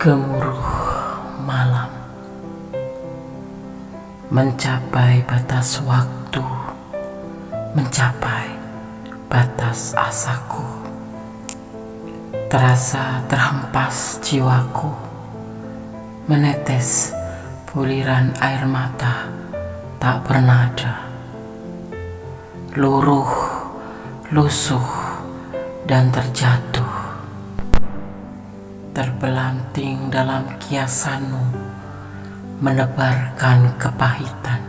Gemuruh malam mencapai batas waktu, mencapai batas asaku. Terasa terhempas jiwaku, menetes buliran air mata tak bernada. Luruh, lusuh, dan terjatuh, terbelanting dalam kiasanmu, menebarkan kepahitan,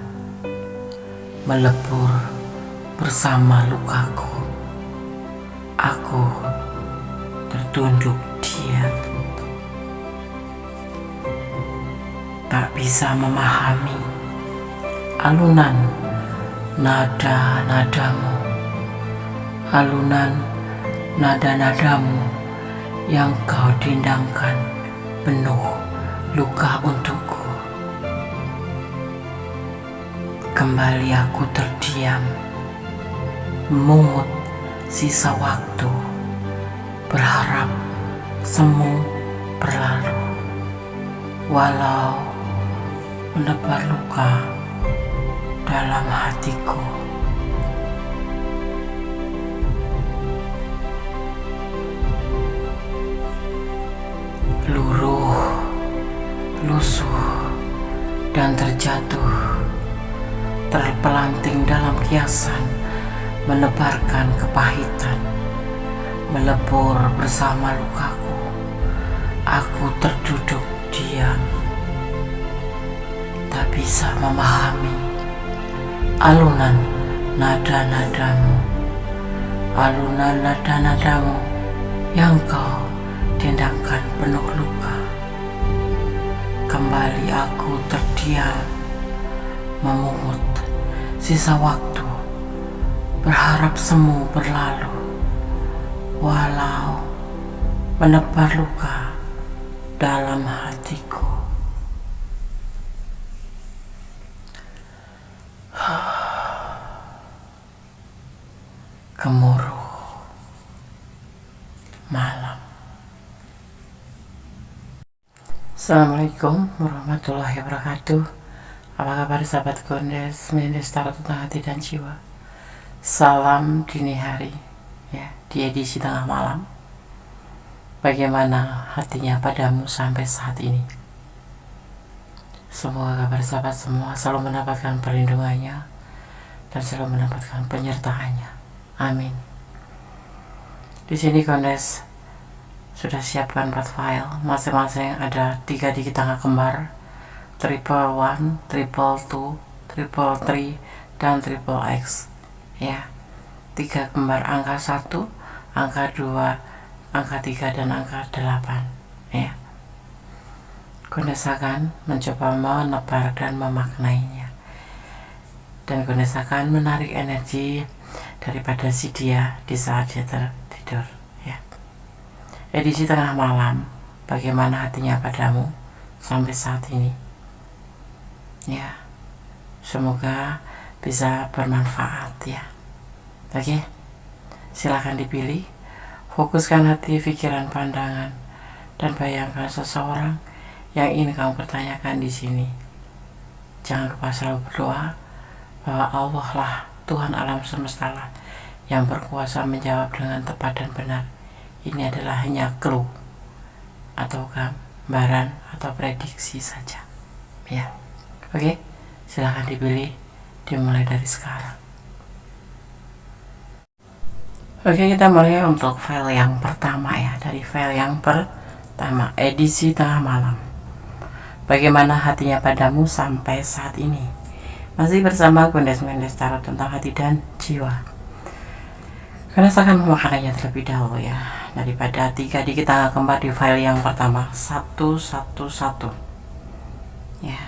melebur bersama lukaku. Aku tertunduk diam, tak bisa memahami alunan nada-nadamu, alunan nada-nadamu yang kau dindangkan penuh luka untukku. Kembali aku terdiam, memungut sisa waktu, berharap semu berlalu, walau menebar luka dalam hatiku. Luruh, lusuh, dan terjatuh, terpelanting dalam kiasan, menebarkan kepahitan, melebur bersama lukaku. Aku terduduk diam, tak bisa memahami alunan nada-nadamu, alunan nada-nadamu yang kau dendangkan penuh luka. Kembali aku terdiam, memungut sisa waktu, berharap semu berlalu, walau menebar luka dalam hatiku. Gemuruh malam. Assalamualaikum warahmatullahi wabarakatuh. Apa kabar sahabat Gondes, Mendes Tarot tentang hati dan jiwa. Salam dini hari, ya, di edisi tengah malam. Bagaimana hatinya padamu sampai saat ini? Semoga kabar sahabat semua selalu mendapatkan perlindungannya dan selalu mendapatkan penyertaannya. Amin. Di sini Gondes sudah siapkan 4 file, masing-masing ada 3 dikit angka kembar, 111, 222, 333, dan triple X, ya. 3 kembar angka 1, angka 2, angka 3, dan angka 8, ya. Gondes akan mencoba menebar dan memaknainya, dan Gondes akan menarik energi daripada si dia di saat dia tertidur, ya. Edisi tengah malam, bagaimana hatinya padamu sampai saat ini, ya. Semoga bisa bermanfaat, ya. Oke, silakan dipilih. Fokuskan hati, pikiran, pandangan, dan bayangkan seseorang yang ingin kamu pertanyakan di sini. Jangan lupa selalu berdoa bahwa Allah lah, Tuhan alam semesta lah, yang berkuasa menjawab dengan tepat dan benar. Ini adalah hanya clue atau gambaran atau prediksi saja, ya. Oke, silahkan dipilih, dimulai dari sekarang. Oke, kita mulai untuk file yang pertama, ya. Dari file yang pertama, edisi tengah malam. Bagaimana hatinya padamu sampai saat ini? Masih bersama Gondes Mendes Tarot tentang hati dan jiwa. Karena saya akan memaknainya terlebih dahulu, ya. Daripada 3 dikit angka kembar di file yang pertama, 111, ya.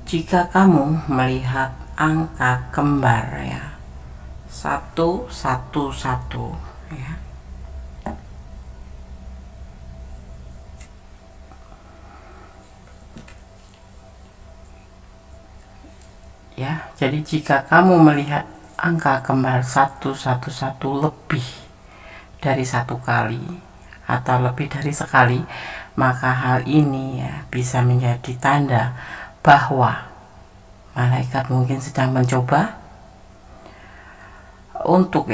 Jika kamu melihat angka kembar, ya, 111, ya, ya. Jadi jika kamu melihat angka kembar 111 lebih dari 1 kali, atau lebih dari sekali, maka hal ini ya bisa menjadi tanda bahwa malaikat mungkin sedang mencoba untuk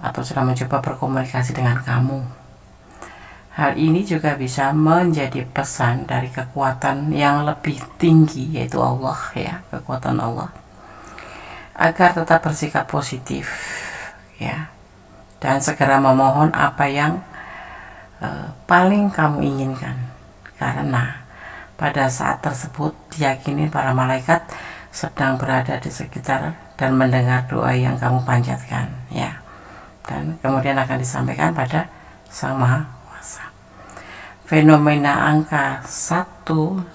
atau sedang mencoba berkomunikasi dengan kamu. Hal ini juga bisa menjadi pesan dari kekuatan yang lebih tinggi, yaitu Allah kekuatan Allah, agar tetap bersikap positif dan segera memohon apa yang paling kamu inginkan, karena pada saat tersebut diyakini para malaikat sedang berada di sekitar dan mendengar doa yang kamu panjatkan dan kemudian akan disampaikan pada Sang Maha Kuasa. Fenomena angka 111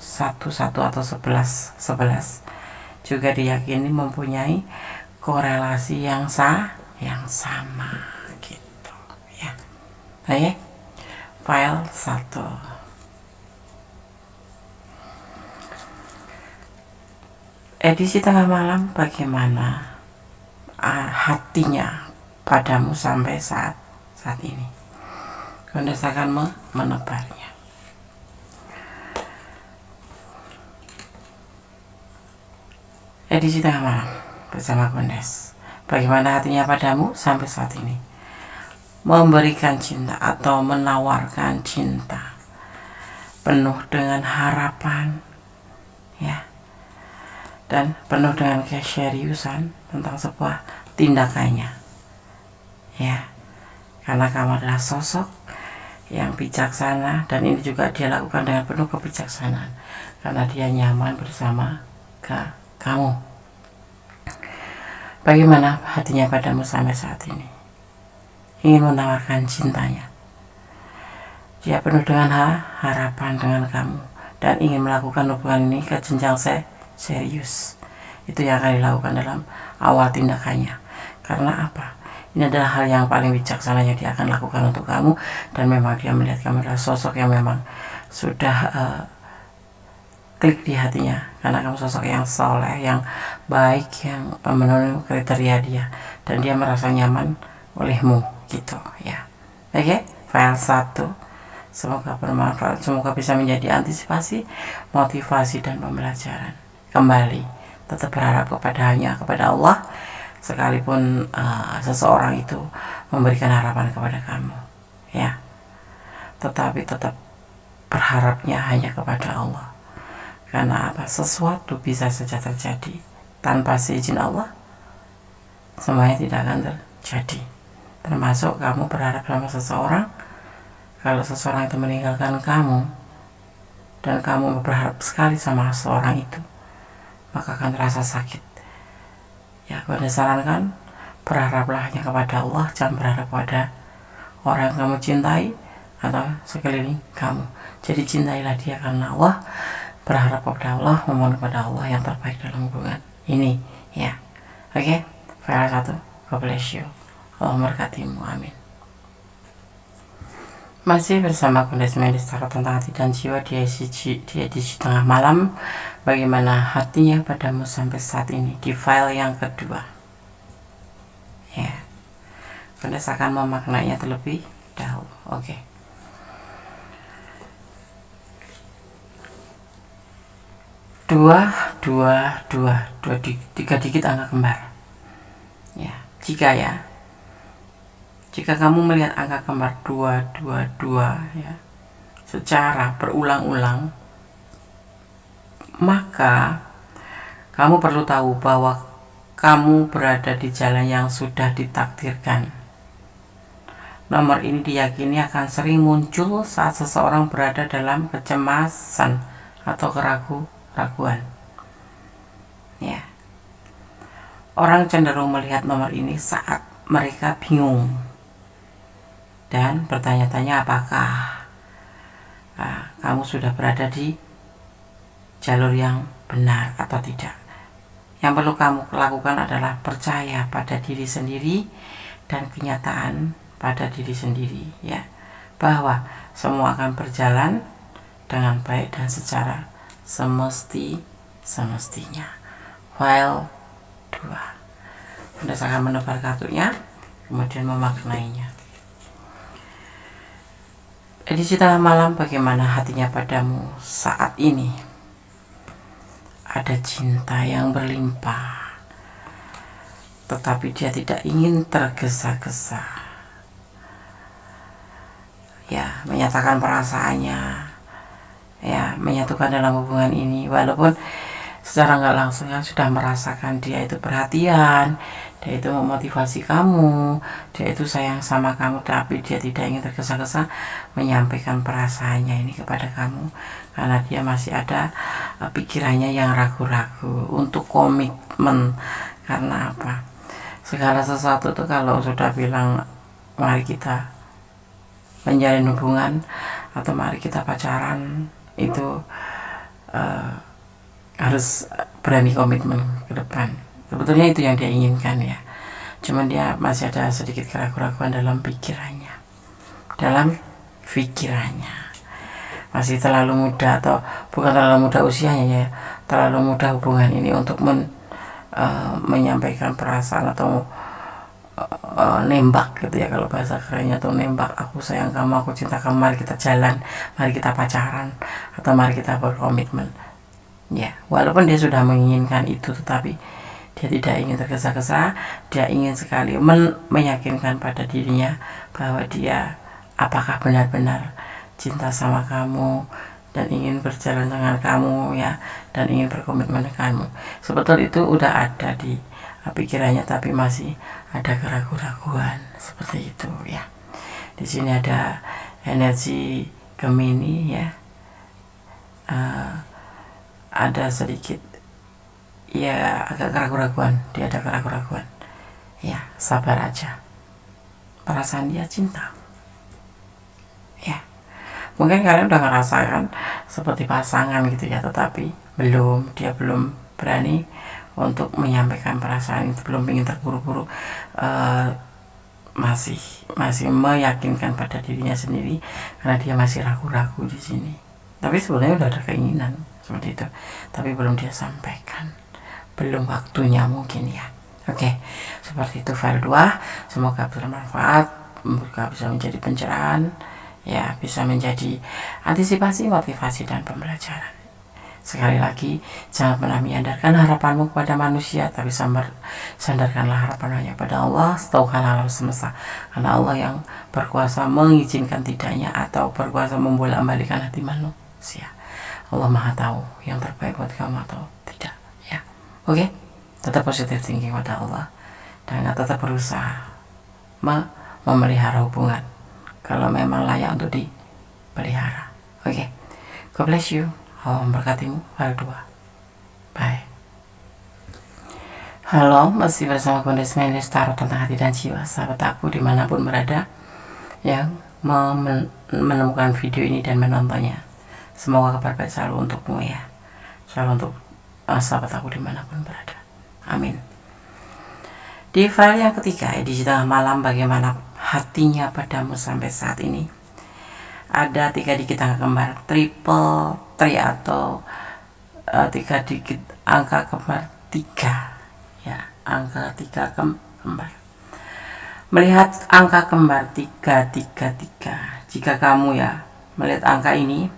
atau 11 juga diyakini mempunyai korelasi yang sama gitu ya. Oke, file 1. Edisi tengah malam, bagaimana hatinya padamu sampai saat ini. Kondes akan menebarnya. Edisi tengah malam bersama Kondes. Bagaimana hatinya padamu sampai saat ini. Memberikan cinta atau menawarkan cinta penuh dengan harapan dan penuh dengan keseriusan tentang sebuah tindakannya karena kamu adalah sosok yang bijaksana, dan ini juga dia lakukan dengan penuh kebijaksanaan karena dia nyaman bersama kamu. Bagaimana hatinya padamu sampai saat ini? Ingin menawarkan cintanya. Dia penuh dengan harapan dengan kamu dan ingin melakukan hubungan ini ke jenjang serius. Itu yang akan dilakukan dalam awal tindakannya. Karena apa? Ini adalah hal yang paling bijaksana yang dia akan lakukan untuk kamu, dan memang dia melihat kamu adalah sosok yang memang sudah klik di hatinya, karena kamu sosok yang soleh, yang baik, yang memenuhi kriteria dia, dan dia merasa nyaman olehmu gitu ya. Oke, file 1. Semoga bermanfaat, semoga bisa menjadi antisipasi, motivasi, dan pembelajaran. Kembali tetap berharap kepada Allah, sekalipun seseorang itu memberikan harapan kepada kamu tetapi tetap berharapnya hanya kepada Allah. Karena apa? Sesuatu bisa saja terjadi tanpa seizin Allah, semuanya tidak akan terjadi. Termasuk kamu berharap sama seseorang, kalau seseorang itu meninggalkan kamu dan kamu berharap sekali sama seseorang itu, maka akan terasa sakit. Aku sarankan, berharaplah hanya kepada Allah, jangan berharap pada orang yang kamu cintai atau sekeliling kamu. Jadi cintailah dia karena Allah, berharap kepada Allah, memohon kepada Allah yang terbaik dalam hubungan ini Oke, file 1. God bless you. Allah memberkatimu. Amin. Masih bersama Kondes Medis Tarot tentang hati dan jiwa di edisi tengah malam. Bagaimana hatinya padamu sampai saat ini, di file yang kedua Kondes akan memaknainya terlebih dahulu. Oke. Dua, tiga digit angka kembar jika kamu melihat angka kembar 222 secara berulang-ulang, maka kamu perlu tahu bahwa kamu berada di jalan yang sudah ditakdirkan. Nomor ini diyakini akan sering muncul saat seseorang berada dalam kecemasan atau keraguan. Orang cenderung melihat nomor ini saat mereka bingung dan bertanya-tanya apakah kamu sudah berada di jalur yang benar atau tidak. Yang perlu kamu lakukan adalah percaya pada diri sendiri dan kenyataan pada diri sendiri bahwa semua akan berjalan dengan baik dan secara semestinya. File 2. Anda akan menebar kartunya, kemudian memaknainya. Edisi tengah malam, bagaimana hatinya padamu saat ini? Ada cinta yang berlimpah, tetapi dia tidak ingin tergesa-gesa, ya, menyatakan perasaannya, ya, menyatukan dalam hubungan ini, walaupun secara nggak langsung kan sudah merasakan dia itu perhatian, dia itu memotivasi kamu, dia itu sayang sama kamu, tapi dia tidak ingin tergesa-gesa menyampaikan perasaannya ini kepada kamu, karena dia masih ada pikirannya yang ragu-ragu untuk komitmen. Karena apa? Segala sesuatu tuh kalau sudah bilang mari kita menjalin hubungan atau mari kita pacaran, itu harus berani komitmen ke depan. Sebetulnya itu yang dia inginkan, ya, cuman dia masih ada sedikit keraguan-keraguan dalam pikirannya, masih terlalu muda, atau bukan terlalu muda usianya, ya, terlalu muda hubungan ini untuk menyampaikan perasaan atau nembak gitu, ya, kalau bahasa kerennya tuh nembak, aku sayang kamu, aku cinta kamu, mari kita jalan, mari kita pacaran, atau mari kita berkomitmen. Ya, walaupun dia sudah menginginkan itu, tetapi dia tidak ingin tergesa-gesa. Dia ingin sekali meyakinkan pada dirinya bahwa dia apakah benar-benar cinta sama kamu dan ingin berjalan dengan kamu, ya, dan ingin berkomitmen dengan kamu. Sebetulnya itu udah ada di pikirannya, tapi masih ada keraguan-keraguan seperti itu, ya. Di sini ada energi Gemini, ya. Ada sedikit, ya, agak keraguan-keraguan, dia ada keraguan-keraguan, ya, sabar aja, perasaan dia cinta, ya. Mungkin kalian udah ngerasakan seperti pasangan gitu, ya, tetapi dia belum berani untuk menyampaikan perasaan itu, belum ingin terburu-buru, masih meyakinkan pada dirinya sendiri, karena dia masih ragu-ragu di sini. Tapi sebenarnya udah ada keinginan seperti itu, tapi belum dia sampaikan, belum waktunya mungkin, ya. Oke, seperti itu file 2. Semoga bermanfaat, semoga bisa menjadi pencerahan, ya, bisa menjadi antisipasi, motivasi, dan pembelajaran. Sekali lagi, jangan pernah menyandarkan harapanmu kepada manusia, tapi sandarkanlah harapan hanya pada Allah, Tuhan alam semesta, karena Allah yang berkuasa mengizinkan tidaknya atau berkuasa membolak-balikan hati manusia. Allah Maha tahu yang terbaik buat kamu atau tidak, ya. Oke, tetap positive thinking pada Allah, dan tetap berusaha memelihara hubungan kalau memang layak untuk dipelihara. Oke, God bless you. Allah memberkatimu. File 2. Bye. Halo, masih bersama Kondis Menis Tarot tentang hati dan jiwa. Sahabat aku dimanapun berada yang menemukan video ini dan menontonnya, semoga kabar baik selalu untukmu, ya, selalu untuk sahabat aku dimanapun berada. Amin. Di file yang ketiga, edisi tengah malam, bagaimana hatinya padamu sampai saat ini? Ada 3 digit angka kembar, triple 3 atau 3 digit angka kembar 3, ya, angka 3 kembar. Melihat angka kembar 333, jika kamu, ya, melihat angka ini,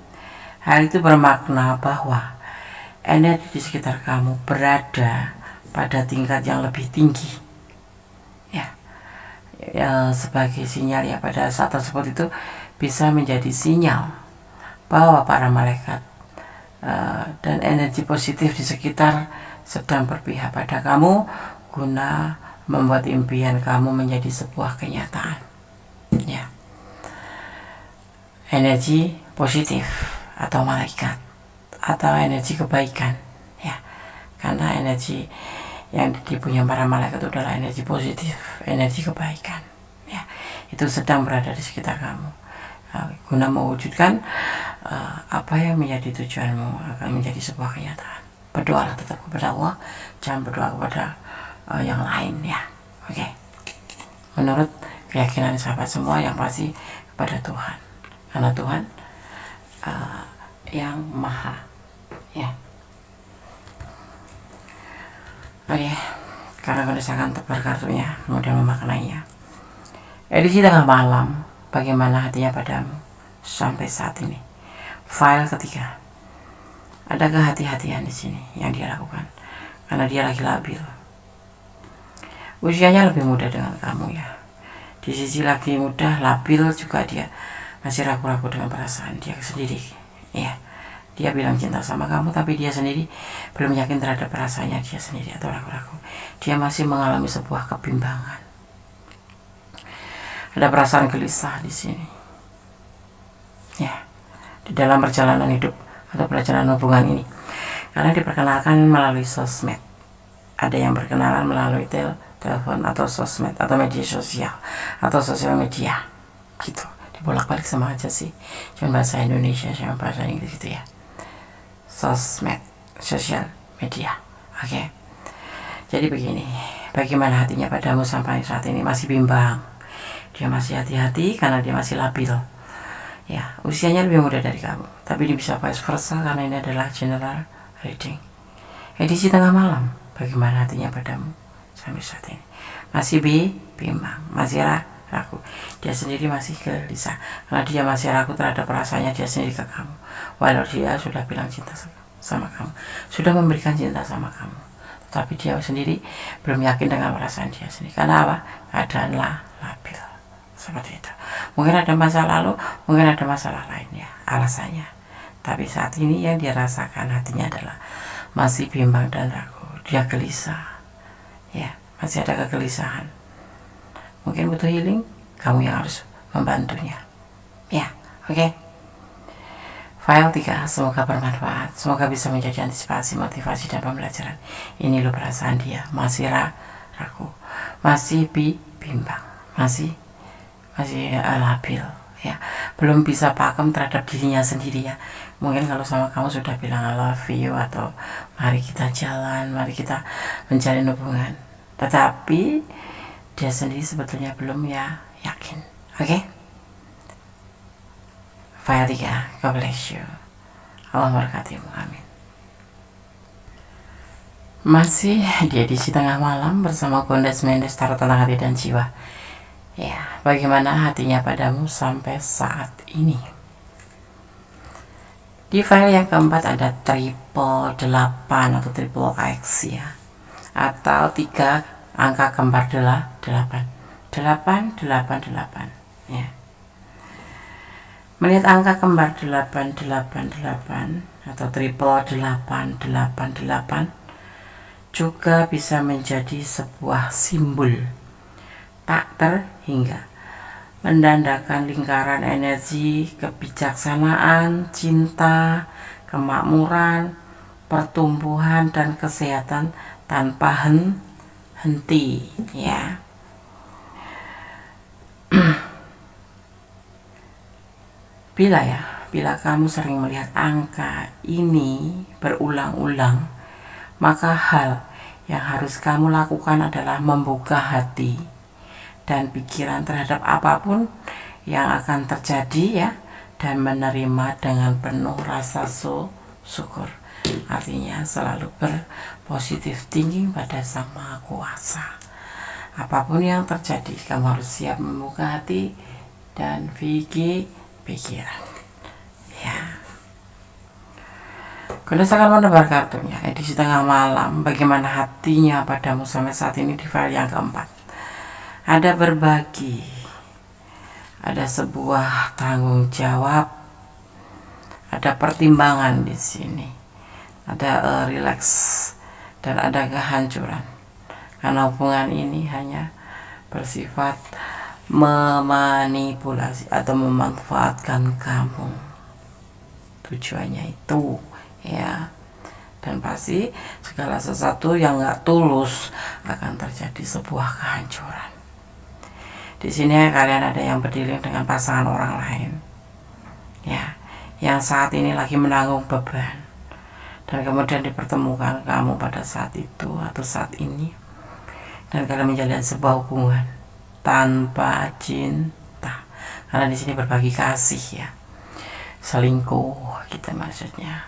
hal itu bermakna bahwa energi di sekitar kamu berada pada tingkat yang lebih tinggi, ya, sebagai sinyal, ya, pada saat tersebut itu bisa menjadi sinyal bahwa para malaikat dan energi positif di sekitar sedang berpihak pada kamu guna membuat impian kamu menjadi sebuah kenyataan, ya. Energi positif atau malaikat atau energi kebaikan, ya, karena energi yang dipunya para malaikat itu adalah energi positif, energi kebaikan, ya, itu sedang berada di sekitar kamu guna mewujudkan apa yang menjadi tujuanmu akan menjadi sebuah kenyataan. Berdoalah tetap kepada Allah, jangan berdoa kepada yang lain, ya. Oke. Menurut keyakinan sahabat semua, yang pasti kepada Tuhan, karena Tuhan yang maha, ya. Oke, karena akan tebar kartunya, kemudian memaknainya. Edisi tengah malam, bagaimana hatinya padamu? sampai saat ini. File ketiga, ada kehati-hatian di sini yang dia lakukan karena dia lagi labil. Usianya lebih muda dengan kamu ya. Di sisi lagi muda, labil juga, dia masih ragu-ragu dengan perasaan dia sendiri. Ya, dia bilang cinta sama kamu, tapi dia sendiri belum yakin terhadap perasaannya dia sendiri atau ragu-ragu. Dia masih mengalami sebuah kebimbangan. Ada perasaan gelisah di sini. Ya, di dalam perjalanan hidup atau perjalanan hubungan ini, karena diperkenalkan melalui sosmed. Ada yang berkenalan melalui telepon atau sosmed atau media sosial atau sosial media gitu. Dibolak-balik sama aja sih, cuma bahasa Indonesia sama bahasa Inggris gitu ya. Sosmed, sosial media. Oke. Jadi begini, bagaimana hatinya padamu sampai saat ini? Masih bimbang. Dia masih hati-hati karena dia masih labil. Ya, usianya lebih muda dari kamu, tapi dia bisa vice versa karena ini adalah general reading. Edisi tengah malam, bagaimana hatinya padamu sampai saat ini? Masih bimbang, masih ragu. Dia sendiri masih gelisah karena dia masih ragu terhadap perasaannya dia sendiri ke kamu. Walau dia sudah bilang cinta sama kamu, sudah memberikan cinta sama kamu, tapi dia sendiri belum yakin dengan perasaan dia sendiri. Karena apa? Keadaan labil seperti itu. Mungkin ada masa lalu, mungkin ada masalah lainnya alasannya, tapi saat ini yang dia rasakan hatinya adalah masih bimbang dan ragu. Dia gelisah ya, masih ada kegelisahan. Mungkin butuh healing, kamu yang harus membantunya ya. Oke. File 3, semoga bermanfaat, semoga bisa menjadi antisipasi, motivasi, dan pembelajaran. Ini loh perasaan dia, masih ragu, masih bimbang, masih labil ya, belum bisa pakem terhadap dirinya sendiri ya. Mungkin kalau sama kamu sudah bilang I love you atau mari kita jalan, mari kita menjalin hubungan, tetapi dia sendiri sebetulnya belum ya yakin. Oke. File 3, God bless you, Allah memberkatimu, amin. Masih di edisi tengah malam bersama Gondes Mendes, Tarot tentang hati dan jiwa. Ya, bagaimana hatinya padamu sampai saat ini? Di file yang keempat ada triple 8 atau triple X ya, atau 3 angka kembar 8 ya. Melihat angka kembar 888 atau triple 888 juga bisa menjadi sebuah simbol tak terhingga, mendandakan lingkaran energi kebijaksanaan, cinta, kemakmuran, pertumbuhan, dan kesehatan tanpa henti ya. Bila kamu sering melihat angka ini berulang-ulang, maka hal yang harus kamu lakukan adalah membuka hati dan pikiran terhadap apapun yang akan terjadi ya, dan menerima dengan penuh rasa syukur. Artinya selalu berpositif thinking pada Sang Maha Kuasa. Apapun yang terjadi, kamu harus siap membuka hati dan pikiran ya. Gondes akan menebar kartunya edisi tengah malam, bagaimana hatinya padamu sampai saat ini. Di file yang keempat ada berbagi, ada sebuah tanggung jawab, ada pertimbangan di sini, ada relax, dan ada kehancuran karena hubungan ini hanya bersifat memanipulasi atau memanfaatkan kamu. Tujuannya itu ya, dan pasti segala sesuatu yang gak tulus akan terjadi sebuah kehancuran. Di sini kalian ada yang berdiri dengan pasangan orang lain ya, yang saat ini lagi menanggung beban, dan kemudian dipertemukan kamu pada saat itu atau saat ini, dan kalian menjalin sebuah hubungan tanpa cinta, karena di sini berbagi kasih ya, selingkuh gitu maksudnya.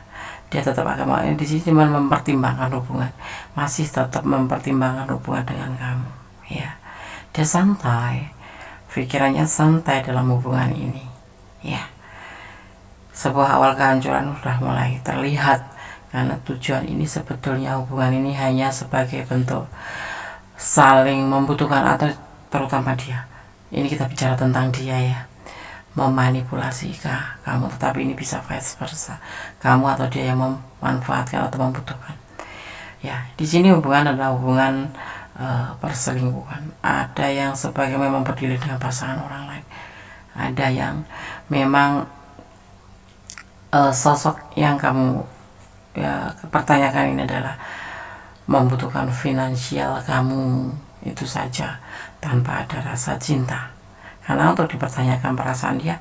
Dia tetap akan di sini cuma mempertimbangkan hubungan, masih tetap mempertimbangkan hubungan dengan kamu ya. Dia santai, pikirannya santai dalam hubungan ini ya. sebuah awal kehancuran sudah mulai terlihat, karena tujuan ini sebetulnya hubungan ini hanya sebagai bentuk saling membutuhkan, atau terutama dia, ini kita bicara tentang dia ya, memanipulasi kamu, tetapi ini bisa vice versa, kamu atau dia yang memanfaatkan atau membutuhkan. Ya, di sini hubungan adalah hubungan perselingkuhan. Ada yang sebagai memang berdiri dengan pasangan orang lain, ada yang memang sosok yang kamu pertanyakan ini adalah membutuhkan finansial kamu itu saja, tanpa ada rasa cinta. Karena untuk dipertanyakan perasaan dia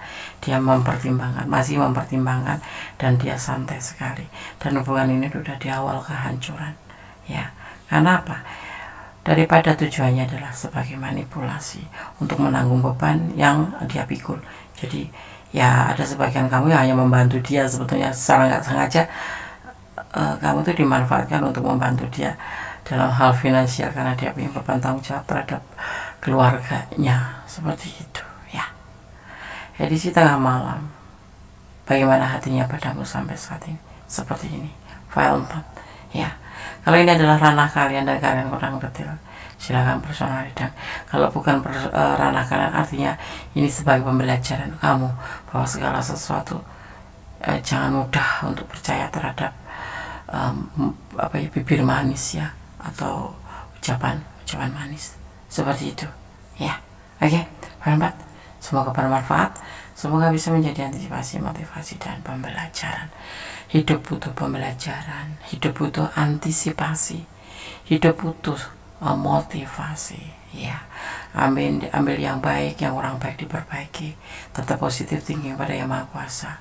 mempertimbangkan, masih mempertimbangkan, dan dia santai sekali. Dan hubungan ini sudah di awal kehancuran. Ya, karena apa? Daripada tujuannya adalah sebagai manipulasi untuk menanggung beban yang dia pikul. Jadi ya ada sebagian kamu yang hanya membantu dia, sebetulnya secara nggak sengaja kamu tuh dimanfaatkan untuk membantu dia dalam hal finansial, karena dia punya beban tanggung jawab terhadap keluarganya, seperti itu ya. Edisi tengah malam, bagaimana hatinya padamu sampai saat ini? Seperti ini, file 4 ya. Kalau ini adalah ranah kalian dan kalian kurang detail, silakan personal reading. Kalau bukan ranah kalian, artinya ini sebagai pembelajaran kamu bahwa segala sesuatu jangan mudah untuk percaya terhadap bibir manis ya, atau ucapan manis seperti itu ya. Oke, Pak, semoga bermanfaat, semoga bisa menjadi antisipasi, motivasi, dan pembelajaran. Hidup butuh pembelajaran, hidup butuh antisipasi, hidup butuh motivasi ya. Ambil yang baik, yang kurang baik diperbaiki, tetap positif thinking pada Yang Maha Kuasa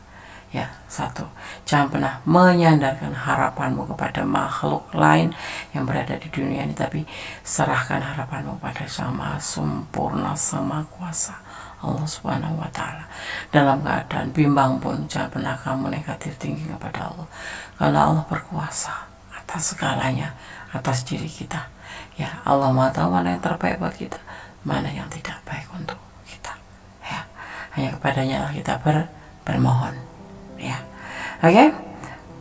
ya. 1, jangan pernah menyandarkan harapanmu kepada makhluk lain yang berada di dunia ini, tapi serahkan harapanmu pada Sang Maha Sempurna, Sang Maha Kuasa, Allah Subhanahu wa Ta'ala. Dalam keadaan bimbang pun jangan pernah kamu negatif thinking kepada Allah, karena Allah berkuasa atas segalanya, atas diri kita ya. Allah Maha tahu mana yang terbaik buat kita, mana yang tidak baik untuk kita ya. Hanya kepadanya kita bermohon ya. Oke,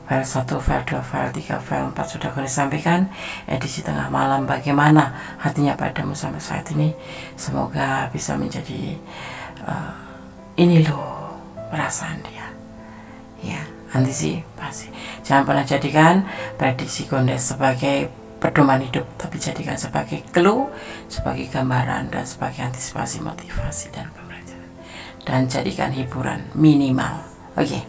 file 1, file 2, file 3, file 4 sudah kami sampaikan. Edisi tengah malam, bagaimana hatinya padamu sampai saat ini? Semoga bisa menjadi ini loh perasaan dia ya, antisipasi. Jangan pernah jadikan prediksi Gondes sebagai pedoman hidup, tapi jadikan sebagai clue, sebagai gambaran, dan sebagai antisipasi, motivasi, dan pembelajaran, dan jadikan hiburan minimal. Oke.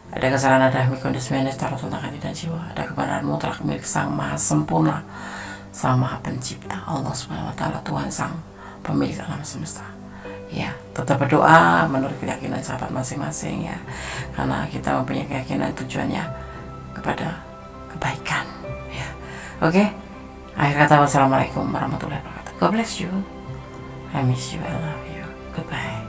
Ada kesalahan, ada Gondes Menes, taruh tentang hati dan jiwa. Ada kebenaran mutlak milik Sang Maha Sempurna, Sang Maha Pencipta, Allah Subhanahu wa Ta'ala, Tuhan Sang Pemilik alam semesta ya. Tetap berdoa menurut keyakinan sahabat masing-masing ya, karena kita mempunyai keyakinan tujuannya kepada kebaikan ya. Oke, akhir kata, wassalamualaikum warahmatullahi wabarakatuh. God bless you, I miss you, I love you, goodbye.